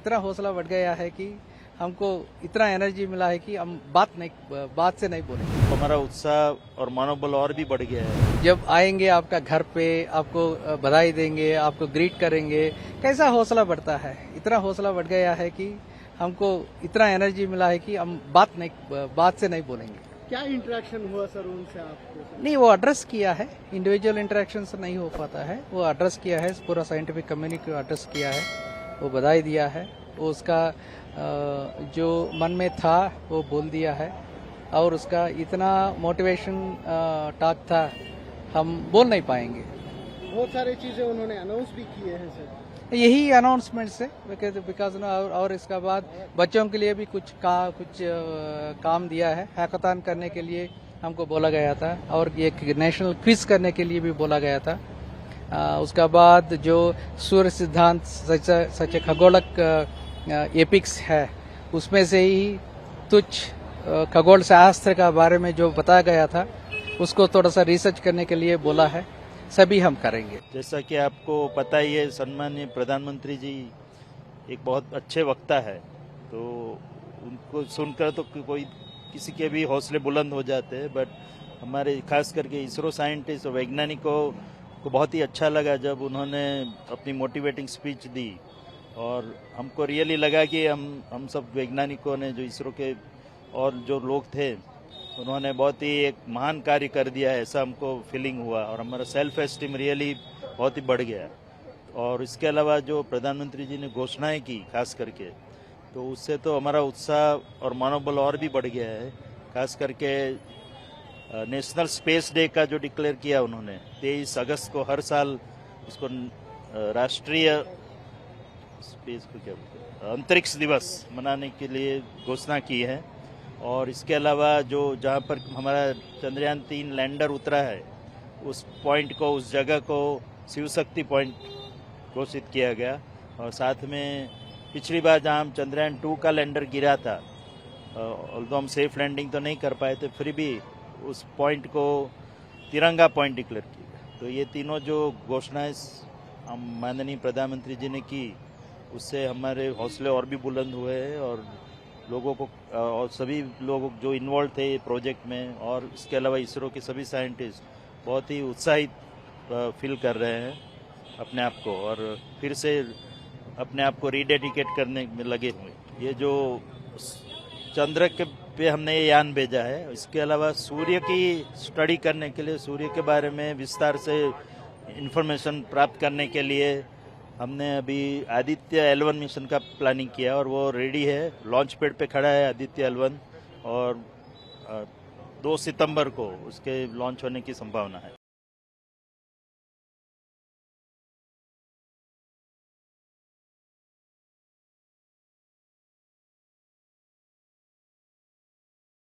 इतना हौसला बढ़ गया है कि हमको इतना एनर्जी मिला है कि हम बात से नहीं बोलेंगे। हमारा उत्साह और मनोबल और भी बढ़ गया है। जब आएंगे आपका घर पे, आपको बधाई देंगे, आपको ग्रीट करेंगे, कैसा हौसला बढ़ता है। इतना हौसला बढ़ गया है कि हमको इतना एनर्जी मिला है कि हम बात से नहीं बोलेंगे। क्या इंटरेक्शन हुआ सर उनसे आपको? नहीं, वो एड्रेस किया है, इंडिविजुअल इंटरेक्शन से नहीं हो पाता है। वो एड्रेस किया है, पूरा साइंटिफिक कम्युनिटी को एड्रेस किया है, वो बधाई दिया है, वो उसका जो मन में था वो बोल दिया है, और उसका इतना मोटिवेशन टॉक था हम बोल नहीं पाएंगे। बहुत सारी चीजें उन्होंने अनाउंस भी किए हैं सर। यही अनाउंसमेंट से बिकॉज और इसके बाद बच्चों के लिए भी कुछ काम दिया है। हैकाथॉन करने के लिए हमको बोला गया था, और एक नेशनल क्विज करने के लिए भी बोला गया था। उसके बाद जो सूर्य सिद्धांत सच खगोलक एपिक्स है, उसमें से ही तुच्छ खगोल शास्त्र का बारे में जो बताया गया था, उसको थोड़ा सा रिसर्च करने के लिए बोला है। सभी हम करेंगे। जैसा कि आपको पता ही है, सम्मानीय प्रधानमंत्री जी एक बहुत अच्छे वक्ता है, तो उनको सुनकर तो कोई किसी के भी हौसले बुलंद हो जाते हैं। बट हमारे खास करके इसरो साइंटिस्ट और वैज्ञानिकों को बहुत ही अच्छा लगा जब उन्होंने अपनी मोटिवेटिंग स्पीच दी, और हमको रियली लगा कि हम सब वैज्ञानिकों ने, जो इसरो के और जो लोग थे, उन्होंने बहुत ही एक महान कार्य कर दिया है, ऐसा हमको फीलिंग हुआ, और हमारा सेल्फ एस्टीम रियली बहुत ही बढ़ गया। और इसके अलावा जो प्रधानमंत्री जी ने घोषणाएं की खास करके, तो उससे तो हमारा उत्साह और मनोबल और भी बढ़ गया है। खास करके नेशनल स्पेस डे का जो डिक्लेयर किया उन्होंने 23 अगस्त को, हर साल उसको राष्ट्रीय स्पेस को क्या बोलते हैं, अंतरिक्ष दिवस मनाने के लिए घोषणा की है। और इसके अलावा जो जहाँ पर हमारा चंद्रयान 3 लैंडर उतरा है, उस पॉइंट को, उस जगह को शिव शक्ति पॉइंट घोषित किया गया। और साथ में पिछली बार जहाँ हम चंद्रयान 2 का लैंडर गिरा था, ऑल्दो हम सेफ लैंडिंग तो नहीं कर पाए थे, फिर भी उस पॉइंट को तिरंगा पॉइंट डिक्लेयर किया। तो ये तीनों जो घोषणाएं हम माननीय प्रधानमंत्री जी ने की, उससे हमारे हौसले और भी बुलंद हुए हैं, और लोगों को, और सभी लोग जो इन्वॉल्व थे प्रोजेक्ट में, और इसके अलावा इसरो के सभी साइंटिस्ट बहुत ही उत्साहित फील कर रहे हैं अपने आप को, और फिर से अपने आप को रीडेडिकेट करने में लगे हुए। ये जो चंद्र के पे हमने ये यान भेजा है, इसके अलावा सूर्य की स्टडी करने के लिए, सूर्य के बारे में विस्तार से इंफॉर्मेशन प्राप्त करने के लिए हमने अभी आदित्य L1 मिशन का प्लानिंग किया, और वो रेडी है, लॉन्च पैड पे खड़ा है आदित्य L1, और 2 सितंबर को उसके लॉन्च होने की संभावना है।